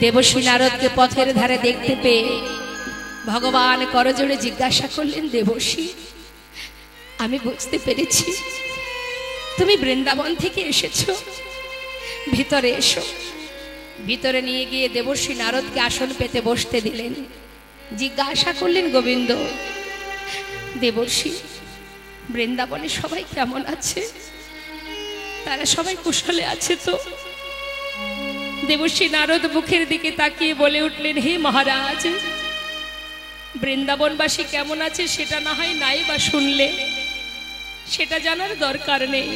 দেবর্ষি নারদকে পথের ধারে দেখতে পেয়ে ভগবান করজোড়ে জিজ্ঞাসা করলেন, দেবর্ষি, আমি বুঝতে পেরেছি তুমি বৃন্দাবন থেকে এসেছো, ভিতরে এসো। ভিতরে নিয়ে গিয়ে দেবর্ষি নারদকে আসন পেতে বসতে দিলেন। জিজ্ঞাসা করলেন, গোবিন্দ, দেবর্ষি, বৃন্দাবনে সবাই কেমন আছে? তারা সবাই কুশলে আছে তো? দেবর্ষি নারদ মুখের দিকে তাকিয়ে বলে উঠলেন, হে মহারাজ, বৃন্দাবনবাসী কেমন আছে সেটা না হয় নাই বা শুনলে, সেটা জানার দরকার নেই।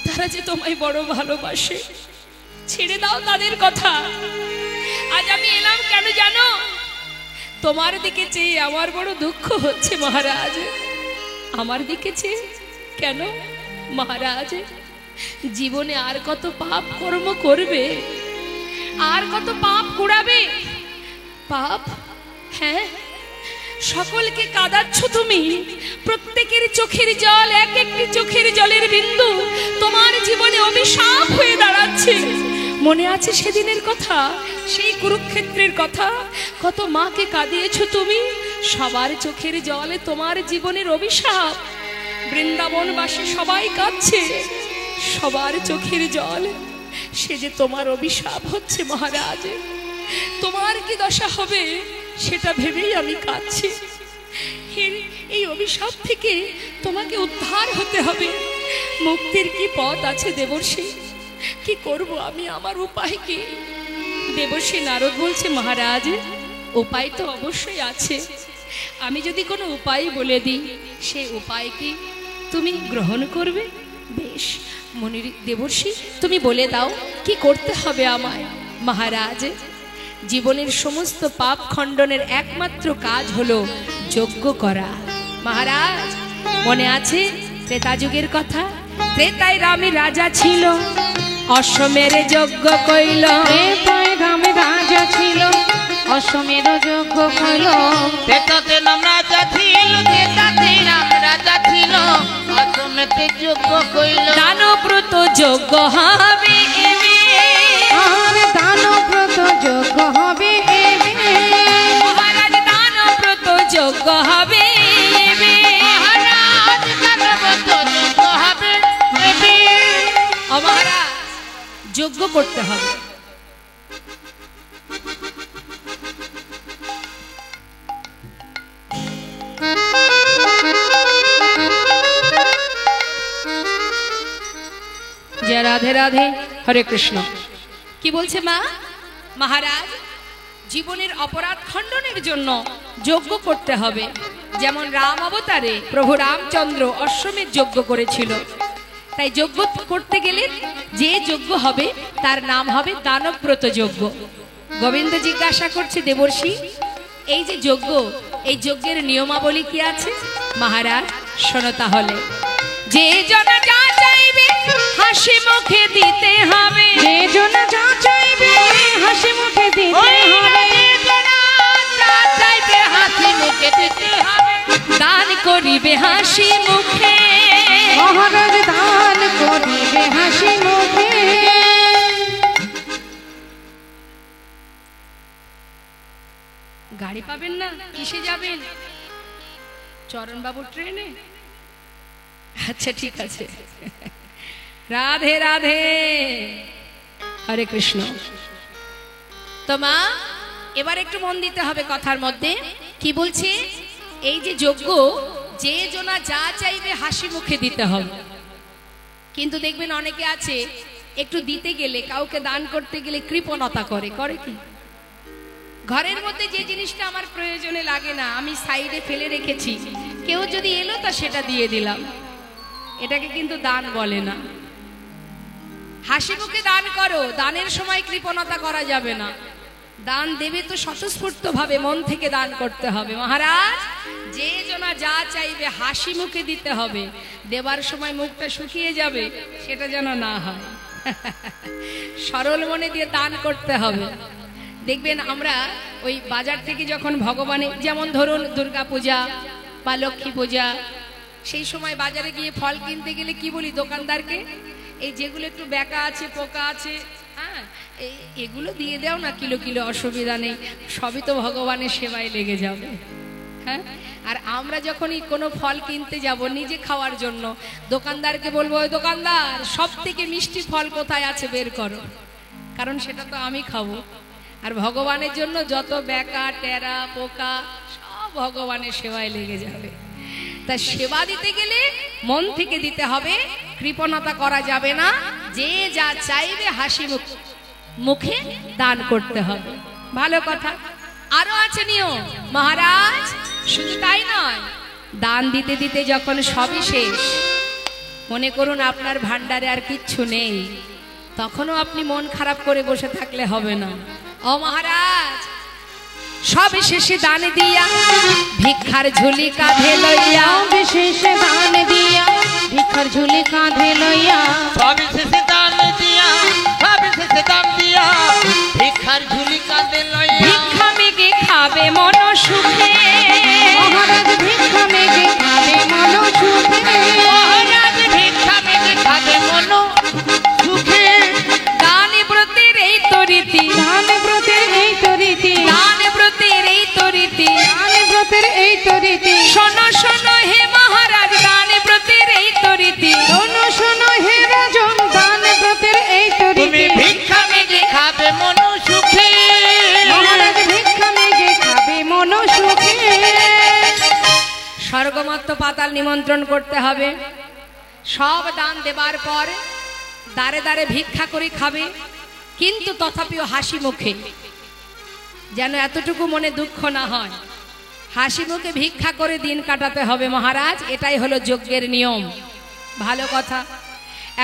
তারা যে তোমায় বড় ভালোবাসে, ছেড়ে দাও তাদের কথা। আজ আমি এলাম কেন জানো? তোমার দিকে চেয়ে আমার বড় দুঃখ হচ্ছে মহারাজ। আমার দিকে চেয়ে কেন মহারাজ? জীবনে আর কত পাপ কর্ম করবে, আর কত পাপ কুড়াবে? পাপ, হ্যাঁ, সকলকে কাঁদাচ্ছ তুমি। প্রত্যেকের চোখের জল, এক একটি চোখের জলের বিন্দু তোমার জীবনে অভিশাপ হয়ে দাঁড়াচ্ছে। মনে আছে সেদিনের কথা, সেই কুরুক্ষেত্রের কথা? কত মাকে কাঁদিয়েছ তুমি, সবার চোখের জলে তোমার জীবনের অভিশাপ। বৃন্দাবনবাসী সবাই কাঁদছে, সবার চোখের জল সে যে তোমার অভিশাপ হচ্ছে মহারাজ। তোমার কি দশা হবে সেটা ভেবেই আমি কাঁদছি। এই অভিশাপ থেকে তোমাকে উদ্ধার হতে হবে। মুক্তির কি পথ আছে দেবর্ষি? কি করব আমি, আমার উপায় কি? দেবর্ষি নারদ বলছে, মহারাজ, উপায় তো অবশ্যই আছে। আমি যদি কোনো উপায় বলে দিই, সেই উপায় কি তুমি গ্রহণ করবে? বেশ মনির দেবর্ষি, তুমি বলে দাও কি করতে হবে আমায়। মহারাজ, জীবনের সমস্ত পাপ খণ্ডনের একমাত্র কাজ হলো যজ্ঞ করা। মহারাজ, মনে আছে ত্রেতা যুগের কথা? ত্রেতায় রামে রাজা ছিল, অশ্বমের যজ্ঞ কইল। ত্রেতায় রামে রাজা ছিল, অশ্বমের যজ্ঞ কইল। ত্রেতাতে রাম রাজা ছিল, ত্রেতাতে রাম রাজা ছিল, অশ্বমেতে যজ্ঞ কইল। দানব্রত যজ্ঞ হবে এবে, আর দানব্রত যজ্ঞ হবে এবে। মহারাজ, দানব্রত যজ্ঞ হবে এবে। মহারাজ, দানব্রত যজ্ঞ হবে এবে। ও মহারাজ, যজ্ঞ করতে হবে। জয় রাধে রাধে, হরে কৃষ্ণ। কি বলছে মা? মহারাজ, জীবনের অপরাধ খণ্ডনের জন্য যজ্ঞ করতে হবে। যেমন রাম অবতারে প্রভু রামচন্দ্র অশ্বমেধ যজ্ঞ করেছিল, তাই যজ্ঞ করতে গেলে যে যজ্ঞ হবে তার নাম হবে দানব্রত যজ্ঞ। গোবিন্দ জিজ্ঞাসা করছে, দেবর্ষি, এই যে যজ্ঞ, এই যজ্ঞের নিয়মাবলী কি আছে? মহারাজ, শোনো তাহলে। যে জন যা চাইবে হাসি মুখে দিতে হবে, যে জন যা চাইবে হাসি মুখে দিতে হবে। দান করিবে হাসি মুখে। মহারাজ, দান করিবে হাসি মুখে। গাড়ি পাবেন না, কিসে যাবেন? চরণবাবুর ট্রেনে? আচ্ছা ঠিক আছে। রাধে রাধে, হরে কৃষ্ণ। তো মা, এবার একটু মন দিতে হবে কথার মধ্যে। কি বলছে? এই যে যজ্ঞ, যে জনা যা চাইবে হাসি মুখে দিতে হবে। কিন্তু দেখবেন অনেকে আছে, একটু দিতে গেলে, কাউকে দান করতে গেলে কৃপণতা করে। করে কি? ঘরের মধ্যে যে জিনিসটা আমার প্রয়োজনে লাগে না, আমি সাইডে ফেলে রেখেছি, কেউ যদি এলো তা সেটা দিয়ে দিলাম। এটাকে কিন্তু দান বলে না। হাসি মুখে দান করো, দানের সময় কৃপণতা করা যাবে না। দান দেবে তো স্বতঃস্ফূর্ত ভাবে, মন থেকে দান করতে হবে। মহারাজ, যে জনা যা চাইবে হাসি মুখে দিতে হবে। দেবার সময় মুখটা শুকিয়ে যাবে, সেটা যেন না হয়। সরল মনে দিয়ে দান করতে হবে। দেখবেন আমরা ওই বাজার থেকে যখন ভগবানের, যেমন ধরুন দুর্গা পূজা বা লক্ষ্মী পূজা, সেই সময় বাজারে গিয়ে ফল কিনতে গেলে কি বলি দোকানদারকে? এই যেগুলো একটু বেঁকা আছে, পোকা আছে, হ্যাঁ, এগুলো দিয়ে দাও না কিলো কিলো, অসুবিধা নেই, সবই তো ভগবানের সেবায় লেগে যাবে। হ্যাঁ, আর আমরা যখনই কোনো ফল কিনতে যাব নিজে খাওয়ার জন্য, দোকানদারকে বলবো, ওই দোকানদার সব থেকে মিষ্টি ফল কোথায় আছে বের করো, কারণ সেটা তো আমি খাবো। আর ভগবানের জন্য যত বেকা টেরা পোকা সব ভগবানের সেবায় লেগে যাবে। তা সেবা দিতে গেলে মন থেকে দিতে হবে, কৃপণতা করা যাবে না, যে যা চাইবে হাসি মুখে দান করতে হবে। ভালো কথা। আরো আছে নিয়ম মহারাজ, শুধু তাই নয়, দান দিতে দিতে যখন সবই শেষ, মনে করুন আপনার ভান্ডারে আর কিচ্ছু নেই, তখনও আপনি মন খারাপ করে বসে থাকলে হবে না। ও মহারাজ, সব শেষে দান দিয়া ভিক্ষার ঝুলি কাঁধে লইয়া, শেষে দান দিয়া ভিক্ষার ঝুলি কাঁধে লইয়া, সব শেষে দান দিয়া, সব শেষে দান দিয়া ভিক্ষার ঝুলি কাঁধে লইয়া, ভিক্ষা মেগে খাবে মন সুখে, মহারাজ ভিক্ষা মেগে খাবে মন সুখে, মহারাজ ভিক্ষা মেগে খাবে মন সুখে। দান ব্রতের এই তো রীতি, দান ব্রতের এই তো রীতি, দান ব্রতের এই তো রীতি, দান ব্রতের এই তো রীতি, শোনো শোনো হে মহারাজ, দান ব্রতের এই তো রীতি, শোনো শোনো হে রাজন, দান ব্রতের এই তো তুমি রীতি, ভিক্ষা মেগে খাবে মন সুখে, মহারাজ ভিক্ষা মেগে খাবে মন সুখে। স্বর্গমত্ত পাতাল নিমন্ত্রণ করতে হবে। সব দান দেবার পর দাঁড়ে দাঁড়ে ভিক্ষা করে খাবে, কিন্তু তথাপিও হাসি মুখে, যেন এতটুকু মনে দুঃখ না হয়, হাসি মুখে ভিক্ষা করে দিন কাটাতে হবে মহারাজ, এটাই হলো যজ্ঞের নিয়ম। ভালো কথা।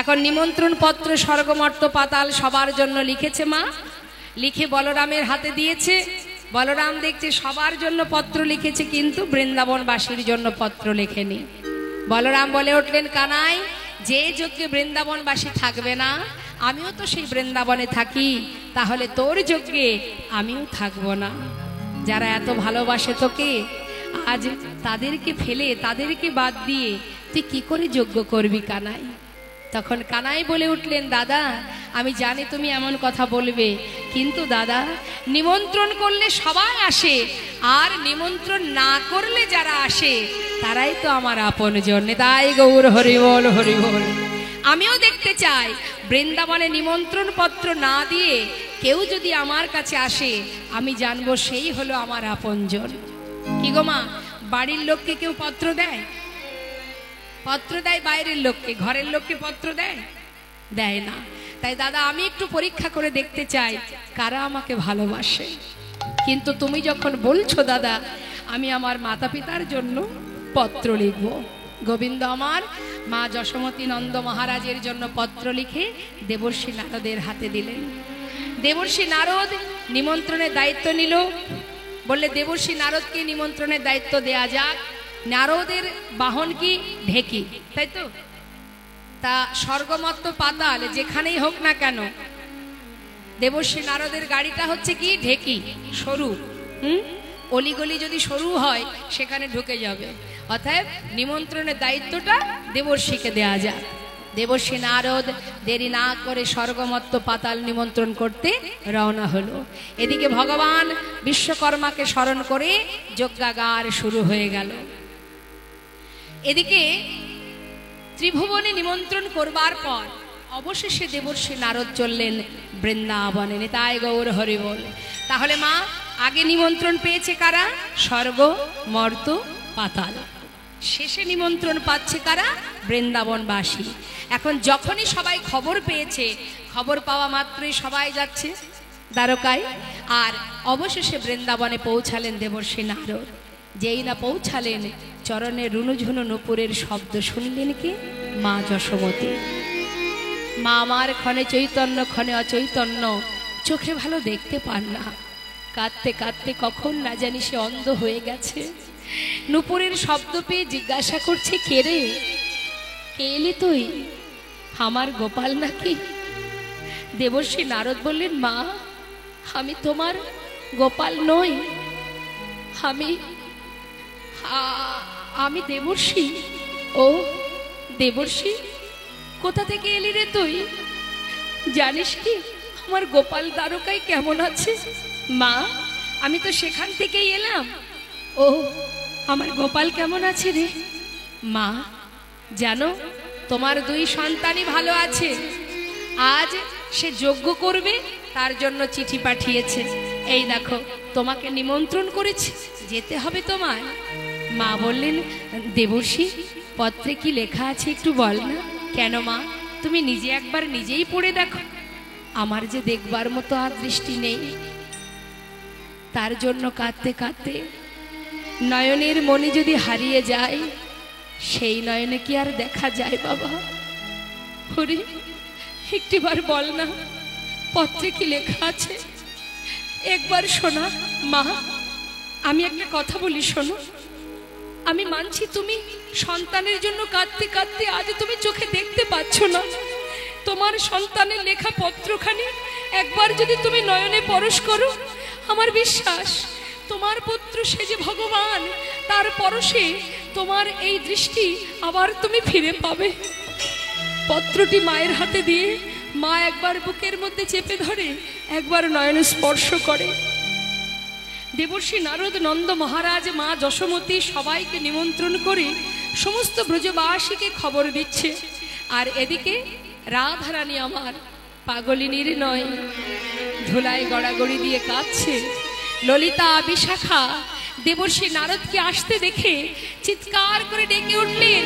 এখন নিমন্ত্রণ পত্র স্বর্গমর্ত পাতাল সবার জন্য লিখেছে মা, লিখে বলরামের হাতে দিয়েছে। বলরাম দেখছে সবার জন্য পত্র লিখেছে, কিন্তু বৃন্দাবনবাসীর জন্য পত্র লেখেনি। বলরাম বলে উঠলেন, কানাই, যে যজ্ঞে বৃন্দাবনবাসী থাকবে না, আমিও তো সেই বৃন্দাবনে থাকি, তাহলে তোর যজ্ঞে আমিও থাকবো না। যারা এত ভালোবাসে তোকে, আজ তাদেরকে ফেলে, তাদেরকে বাদ দিয়ে তুই কি করে যজ্ঞ করবি কানাই? তখন কানাই বলে উঠলেন, দাদা আমি জানি তুমি এমন কথা বলবে, কিন্তু দাদা নিমন্ত্রণ করলে সবাই আসে, আর নিমন্ত্রণ না করলে যারা আসে তারাই তো আমার আপনজন। তাই গৌর হরি বল, হরি বল। আমিও দেখতে চাই বৃন্দাবনে নিমন্ত্রণ পত্র না দিয়ে কেউ যদি আমার কাছে আসে, আমি জানবো সেই হলো আমার আপনজন। কি গো মা, বাড়ির লোককে কেউ পত্র দেয়? পত্র দেয় বাইরের লোককে, ঘরের লোককে পত্র দেয়? দেয় না। তাই দাদা আমি একটু পরীক্ষা করে দেখতে চাই কারা আমাকে ভালোবাসে। কিন্তু তুমি যখন বলছো দাদা আমি আমার মাতা পিতার জন্য পত্র লিখব, গোবিন্দ আমার মা যশোমতী নন্দ মহারাজের জন্য পত্র লিখে দেবর্ষি নারদের হাতে দিলেন। দেবর্ষি নারদ নিমন্ত্রণের দায়িত্ব নিল, বললে দেবর্ষি নারদকে নিমন্ত্রণের দায়িত্ব দেয়া যাক। নারদের বাহন কি? ঢেকি, তাই তো? তা স্বর্গমত্ত পাতাল যেখানেই হোক না কেন, দেবর্ষি নারদের গাড়িটা হচ্ছে কি? ঢেকি, সরু। অলিগলি যদি সরু হয় সেখানে ঢুকে যাবে। অতএব নিমন্ত্রণের দায়িত্বটা দেবর্ষিকে দেয়া যায়। দেবর্ষি নারদ দেরি না করে স্বর্গমত্ত পাতাল নিমন্ত্রণ করতে রওনা হলো। এদিকে ভগবান বিশ্বকর্মাকে স্মরণ করে যজ্ঞাগার শুরু হয়ে গেল। এদিকে ত্রিভুবনে নিমন্ত্রণ করবার পর অবশেষে দেবর্ষি নারদ চললেন বৃন্দাবনে। নিতাই গৌর হরি বল। তাহলে মা আগে নিমন্ত্রণ পেয়েছে কারা? স্বর্গ, মর্ত, পাতাল। শেষে নিমন্ত্রণ পাচ্ছে কারা? বৃন্দাবনবাসী। এখন যখনই সবাই খবর পেয়েছে, খবর পাওয়া মাত্রই সবাই যাচ্ছে দ্বারকায়। আর অবশেষে বৃন্দাবনে পৌঁছালেন দেবর্ষি নারদ। যেই না পৌঁছালেন, চরণে রুনুঝুনু নুপুরের শব্দ শুনলেন কি? মা যশোমতী। মা আমার ক্ষণে চৈতন্য, ক্ষণে অচৈতন্য, চোখে ভালো দেখতে পান না। কাঁদতে কাঁদতে কখন না জানি সে অন্ধ হয়ে গেছে। নুপুরের শব্দ পেয়ে জিজ্ঞাসা করছে, কে রে? কে এলি তুই? আমার গোপাল নাকি? দেবর্ষি নারদ বললেন, মা আমি তোমার গোপাল নই, আমি দেবর্ষি। ও দেবর্ষি, কোথা থেকে এলি রে তুই? জানিস কি আমার গোপাল দ্বারকায় কেমন আছে? মা, আমি তো সেখান থেকেই এলাম। ও, আমার গোপাল কেমন আছে রে? মা, জানো তোমার দুই সন্তানই ভালো আছে। আজ সে যজ্ঞ করবে, তার জন্য চিঠি পাঠিয়েছে। এই দেখো, তোমাকে নিমন্ত্রণ করেছে, যেতে হবে তোমায়। মা বললেন, দেবর্ষি, পত্রে কি লেখা আছে একটু বল না। কেন মা, তুমি নিজে একবার নিজেই পড়ে দেখো। আমার যে দেখবার মতো আর দৃষ্টি নেই, তার জন্য কাঁদতে কাঁদতে নয়নের মনে যদি হারিয়ে যায়, সেই নয়নে কি আর দেখা যায় বাবা? হরি, একটিবার বল না, পত্রে কি লেখা আছে একবার শোনা। মা, আমি একটা কথা বলি, শোনো। আমি মানছি তুমি সন্তানের জন্য কাঁদতে কাঁদতে আজ তুমি চোখে দেখতে পাচ্ছ না। তোমার সন্তানের লেখা পত্রখানি একবার যদি তুমি নয়নে পরশ করো, আমার বিশ্বাস তোমার পুত্র সে যে ভগবান, তার পরশে তোমার এই দৃষ্টি আবার তুমি ফিরে পাবে। পত্রটি মায়ের হাতে দিয়ে মা একবার বুকের মধ্যে চেপে ধরে, একবার নয়নে স্পর্শ করে। দেবর্ষি নারদ, নন্দ মহারাজ, মা যশোমতী সবাইকে নিমন্ত্রণ করে সমস্ত ব্রজবাসীকে খবর দিচ্ছে। আর এদিকে রাধারানী আমার পাগলিনীর নয়, ধুলায় গড়াগড়ি দিয়ে কাঁদছে। ললিতা, বিশাখা দেবর্ষি নারদকে আসতে দেখে চিৎকার করে ডেকে উঠলেন,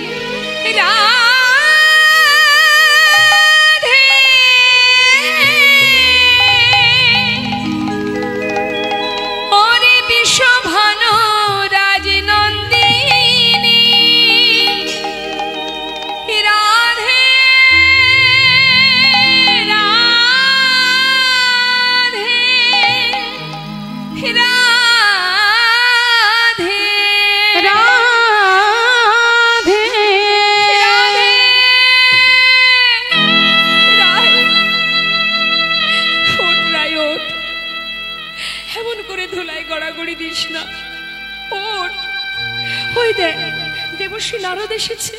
দেবর্ষি নারদ এসেছে।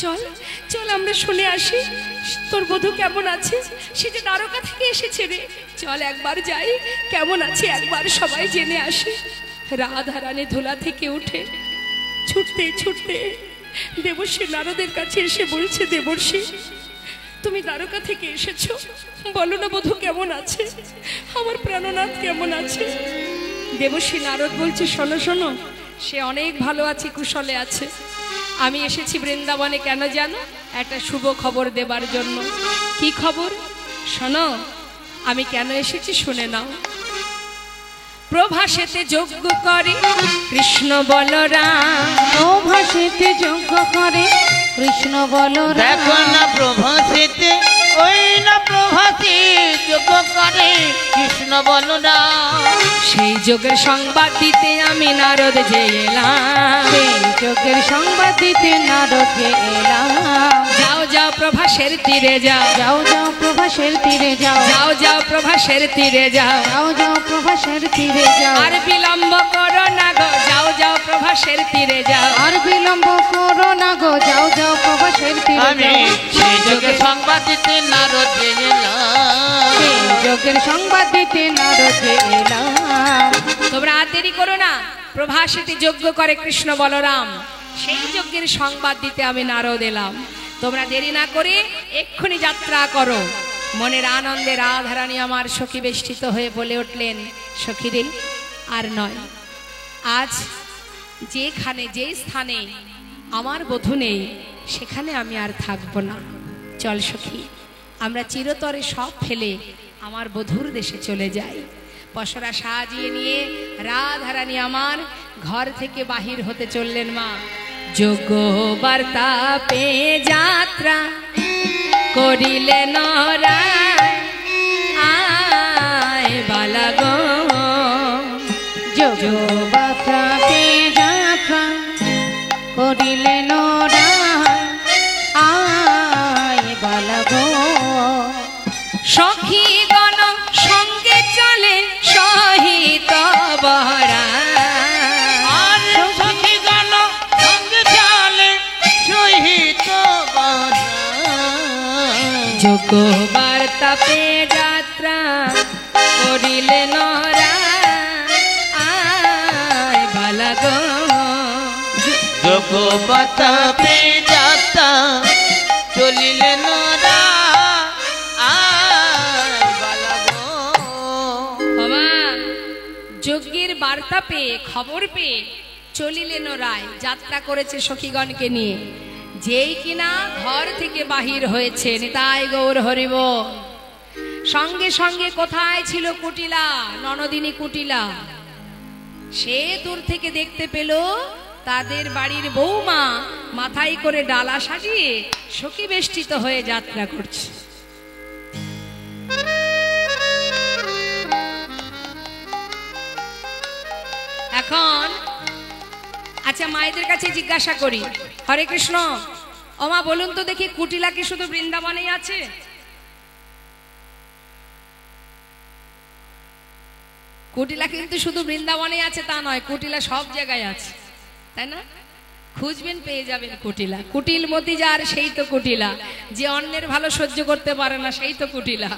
চল চল, আমরা শুনে আসি তোর বধূ কেমন আছে। সে যে দ্বারকা থেকে এসেছে রে, চল একবার যাই, কেমন আছে একবার সবাই জেনে আসি। রাধারানী ধুলা থেকে উঠে ছুটতে ছুটতে দেবর্ষি নারদের কাছে এসে বলছে, দেবর্ষি, তুমি দ্বারকা থেকে এসেছো, বলো না বধূ কেমন আছে, আমার প্রাণনাথ কেমন আছে। দেবর্ষি নারদ বলছে, শোনো শোনো, সে অনেক ভালো আছে, কুশলে আছে। আমি এসেছি বৃন্দাবনে কেন জানো? একটা শুভ খবর দেবার জন্য। কি খবর? শোনো, আমি কেন এসেছি শুনে নাও। প্রভাসেতে যজ্ঞ করে কৃষ্ণ বলরাম, প্রভাসেতে যজ্ঞ করে কৃষ্ণ বলরাম। দেখো না প্রভাসেতে, ওই না প্রভাসে যজ্ঞ করে কৃষ্ণ বলরাম। সেই যজ্ঞের সংবাদ দিতে আমি নারদ যে এলাম, সেই যজ্ঞের সংবাদ দিতে নারদ যে এলাম। যাও যাও প্রভাসের তীরে যাও, যাও যাও প্রভাসের তীরে যাও, যাও যাও প্রভাসের তীরে যাও, যাও যাও প্রভাসের তীরে যাও। আর বিলম্ব করো না গো, যাও যাও প্রভাসের তীরে যাও, আর বিলম্ব করো না গো, যাও যাও প্রভাসের তীরে আমি যাও। সেই যজ্ঞের সংবাদ দিতে নারদ যে এলাম, সেই যজ্ঞের সংবাদ দিতে নারদ যে এলাম। তোমরা আর দেরি করো না, প্রভাসেতে যজ্ঞ করে কৃষ্ণ বলরাম, সেই যজ্ঞের সংবাদ দিতে আমি নারদ এলাম। তোমরা দেরি না করে এক্ষুনি যাত্রা করো। মনের আনন্দে রাধারানী আমার সখী বেষ্টিত হয়ে বলে উঠলেন, সখীরে, আর নয়, আজ যেখানে যে স্থানে আমার বধূ নেই সেখানে আমি আর থাকবো না। চল সখী, আমরা চিরতরে সব ফেলে আমার বধূর দেশে চলে যাই। পসরা সাজিয়ে নিয়ে রাধারানী আমার ঘর থেকে বাহির হতে চললেন। মা, যোগ্য বার্তা পেয়ে যাত্রা করিলেন আয় বালা গো, যোগ্য বার্তা পেয়ে যাত্রা করিলেন আয় বালা গো। সখীগণ সঙ্গে চলে সহিত বহরা, আর সখীগণ সঙ্গে চলে সহিত বহরা। যোগ্য বার্তা পে যাত্রা চলিলে নরা আয় বালা গো যোগবতা যাতা চলিলে নরা আয় বালা গো। বাবা যজ্ঞের বার্তা পেয়ে খবর পেয়ে চলিলেন রায় যাত্রা করেছে সখীগণকে নিয়ে। যেই কিনা ঘর থেকে বাহির হয়েছে, নিতাই গৌর হরিব, সঙ্গে সঙ্গে কোথায় ছিল কুটিলা, ননদিনী কুটিলা। সে দূর থেকে দেখতে পেল তাদের বাড়ির বৌমা মাথায় করে ডালা সাজিয়ে সখী বেষ্টিত হয়ে যাত্রা করছে। এখন আচ্ছা মায়েদের কাছে জিজ্ঞাসা করি, হরে কৃষ্ণ, ওমা বলুন তো দেখি, কুটিলা কি শুধু বৃন্দাবনেই আছে? কুটিলা কিন্তু শুধু বৃন্দাবনে আছে তা নয়, কুটিলা সব জায়গায় আছে, তাই না? খুঁজবেন পেয়ে যাবেন কুটিলা। কুটিল মতি যার সেই তো কুটিলা, যে অন্যের ভালো সহ্য করতে পারে না সেই তো কুটিলা।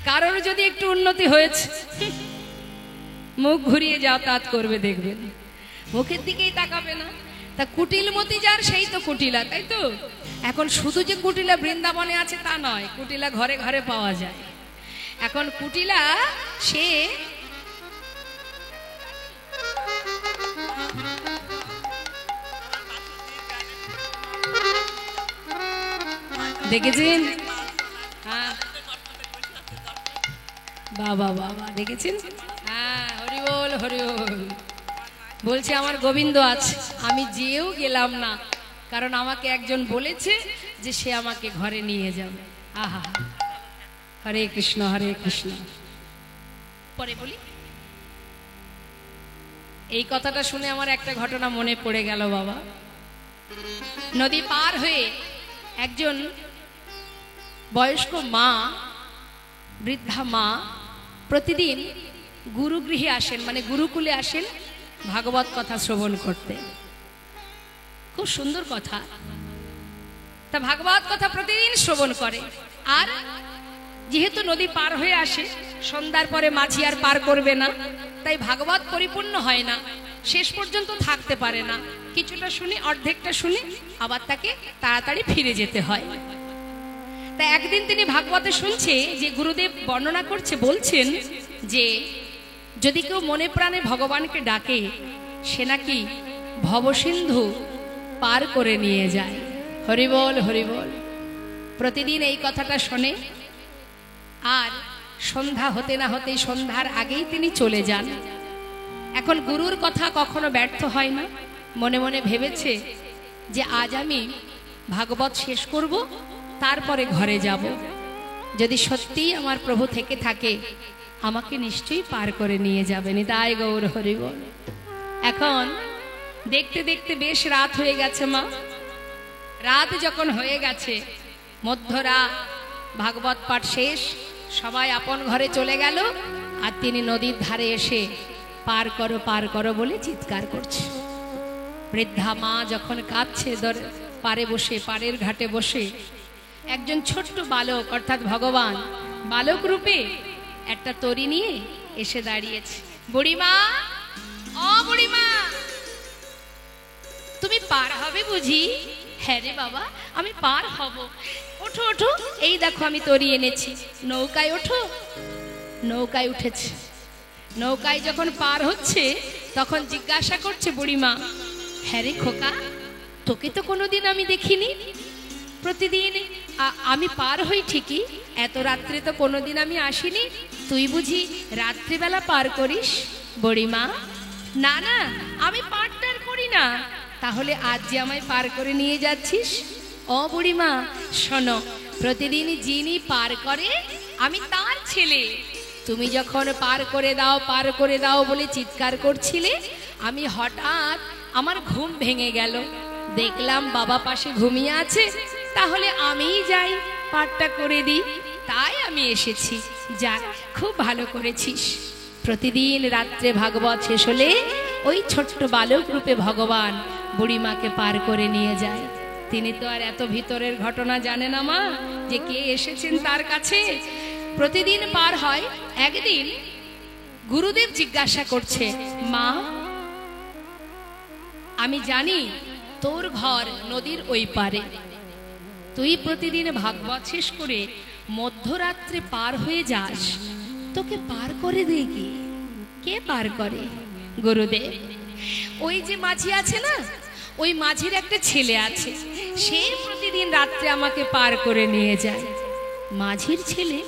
কারোর যদি একটু উন্নতি হয়েছে মুখ ঘুরিয়ে যাতায়াত করবে, দেখবেন মুখের দিকেই তাকাবে না। তা কুটিল মতি যার সেই তো কুটিলা, তাই তো? এখন শুধু যে কুটিলা বৃন্দাবনে আছে তা নয়, কুটিলা ঘরে ঘরে পাওয়া যায়। এখন কুটিলা সে দেখেছেন? হ্যাঁ বাবা বাবা দেখেছেন? হ্যাঁ হরি বল হরি বল। বলছে আমার গোবিন্দ আছে, আমি যেও গেলাম না, কারণ আমাকে একজন বলেছে যে সে আমাকে ঘরে নিয়ে যাবে। আহা, হরে কৃষ্ণ হরে কৃষ্ণ। পরে বলি, এই কথাটা শুনে আমার একটা ঘটনা মনে পড়ে গেল বাবা। নদী পার হয়ে একজন বয়স্ক মা, বৃদ্ধা মা প্রতিদিন গুরুগৃহে আসেন, মানে গুরুকুলে আসেন ভাগবত কথা শ্রবণ করতে। খুব সুন্দর কথা। তা ভাগবত কথা প্রতিদিন শ্রবণ করে। আর যেহেতু নদী পার হয়ে আসে, সন্ধ্যার পরে মাঝি আর পার করবে না, তাই ভাগবত পরিপূর্ণ হয় না, শেষ পর্যন্ত থাকতে পারে না। কিছুটা শুনে, অর্ধেকটা শুনে আবার তাকে তাড়াতাড়ি ফিরে যেতে হয়। তা একদিন তিনি ভাগবতে শুনছে যে গুরুদেব বর্ণনা করছে, বলছেন যে যদি কেউ মনে প্রাণে ভগবানকে ডাকে, সে নাকি ভবসিন্ধু পার করে নিয়ে যায়। হরিবল হরিবল। প্রতিদিন এই কথাটা শোনে, আর সন্ধ্যা হতে না হতেই, সন্ধ্যার আগেই তিনি চলে যান। এখন গুরুর কথা কখনো ব্যর্থ হয় না। মনে মনে ভেবেছে যে আজ আমি ভাগবত শেষ করব, তারপরে ঘরে যাব। যদি সত্যিই আমার প্রভু থেকে থাকে, আমাকে নিশ্চয়ই পার করে নিয়ে যাবেন। তাই গৌর হরিবল। এখন দেখতে দেখতে বেশ রাত হয়ে গেছে মা। রাত যখন হয়ে গেছে, মধ্যরাত, ভাগবত পাঠ শেষ, সবাই আপন ঘরে চলে গেল, আর তিনি নদীর ধারে এসে পার করো বলে চিৎকার করছে। বৃদ্ধা মা যখন কাঁদছে, পারে বসে, পাড়ের ঘাটে বসে একজন ছোট্ট বালক, অর্থাৎ ভগবান বালক রূপে একটা তরি নিয়ে এসে দাঁড়িয়েছে। বুড়িমা, ও বুড়িমা, তুমি পার হবে বুঝি? হ্যাঁ রে বাবা, আমি পার হব। ওঠো ওঠো, এই দেখো আমি তরি এনেছি, নৌকায় ওঠো। নৌকায় উঠেছে। নৌকায় যখন পার হচ্ছে, তখন জিজ্ঞাসা করছে বুড়িমা, হ্যাঁ রে খোকা, তোকে তো কোনোদিন আমি দেখিনি। প্রতিদিন আমি পার হই ঠিকই, এত রাত্রে তো কোনোদিন আমি আসিনি, তুই বুঝি রাত্রিবেলা পার করিস? বুড়িমা, না না, আমি পারটার করি না। তাহলে আজ যে আমায় পার করে নিয়ে যাচ্ছিস? ও বুড়িমা শোনো, প্রতিদিন যিনি পার করে আমি তার ছেলে। তুমি যখন পার করে দাও বলে চিৎকার করছিলে, আমি হঠাৎ আমার ঘুম ভেঙে গেল, দেখলাম বাবা পাশে ঘুমিয়ে আছে, তাহলে আমিই যাই পারটা করে দিই, তাই আমি এসেছি। যাক, খুব ভালো করেছিস। প্রতিদিন রাত্রে ভাগবত শেষ হলে ওই ছোট্ট বালক রূপে ভগবান বুড়িমাকে পার করে নিয়ে যায়। তিনি তো আর এত ভিতরের ঘটনা জানে না মা, যে কে এসেছেন তার কাছে। প্রতিদিন পার হয়। একদিন গুরুদেব জিজ্ঞাসা করছে, মা আমি জানি তোর ঘর নদীর ওই পারে, তুই প্রতিদিন ভাগবত শেষ করে মধ্যরাত্রে পার হয়ে যাস, তোকে পার করে দেয় কি? কে পার করে? গুরুদেব, ওই যে মাঝি আছে না, ওই মাঝির একটা ছেলে আছে, সে প্রতিদিন রাত্রে আমাকে পার করে নিয়ে যায়। মাঝির ছেলে?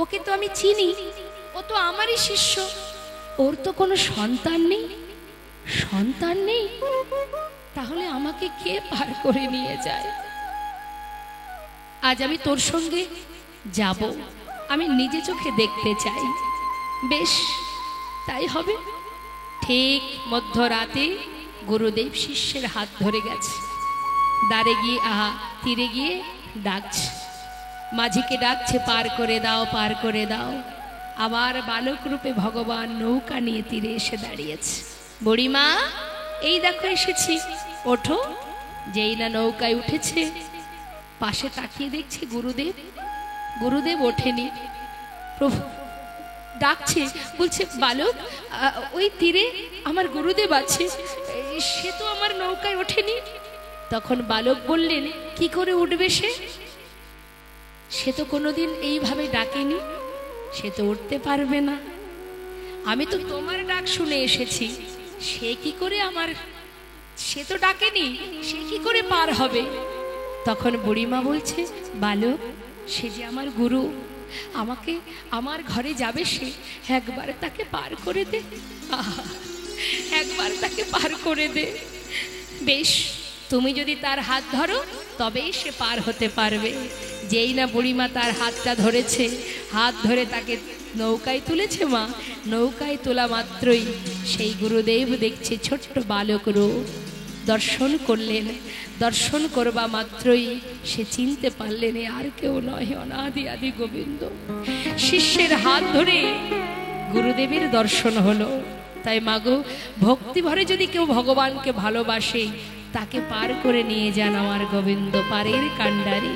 ওকে তো আমি চিনি, ও তো আমারই শিষ্য, ওর তো কোনো সন্তান নেই। সন্তান নেই? তাহলে আমাকে কে পার করে নিয়ে যায়? আজ আমি তোর সঙ্গে যাব, আমি নিজে চোখে দেখতে চাই। বেশ, তাই হবে। ঠিক মধ্যরাতে গুরুদেব শিষ্যের হাত ধরে গেছে, দাঁড়ে গিয়ে তীরে গিয়ে ডাকছে, মাঝিকে ডাকছে, পার করে দাও, পার করে দাও। আবার বালক রূপে ভগবান নৌকা নিয়ে তীরে এসে দাঁড়িয়েছে। বুড়িমা, এই দেখো এসেছি, ওঠো। যেই না নৌকায় উঠেছে, পাশে তাকিয়ে দেখছে গুরুদেব। গুরুদেব ওঠেনি। প্রভু ডাকছে, বলছে, বালক, ওই তীরে আমার গুরুদেব আছে, সে তো আমার নৌকায় ওঠেনি। তখন বালক বললেন, কি করে উঠবে সে? সে তো কোনোদিন এইভাবে ডাকেনি, সে তো উঠতে পারবে না। আমি তো তোমার ডাক শুনে এসেছি, সে কি করে সে তো ডাকেনি, সে কি করে পার হবে? তখন বুড়িমা বলছে, বালক, সে যে আমার গুরু, আমাকে আমার ঘরে যাবে সে, একবার তাকে পার করে দে, একবার তাকে পার করে দে। বেশ, তুমি যদি তার হাত ধরো তবেই সে পার হতে পারবে। যেই না বুড়িমা তার হাতটা ধরেছে, হাত ধরে তাকে নৌকায় তুলেছে, মা নৌকায় তোলা মাত্রই সেই গুরুদেব দেখছে ছোট্ট বালক রূপ দর্শন করলেন। দর্শন করবা মাত্রই সে চিনতে পারলেন আর কেউ নয়, অনাদি আদি গোবিন্দ। শিষ্যের হাত ধরে গুরুদেবের দর্শন হলো। তাই মাগো, ভক্তি ভরে যদি কেউ ভগবানকে ভালোবাসে, তাকে পার করে নিয়ে যান আমার গোবিন্দ, পারের কান্ডারি।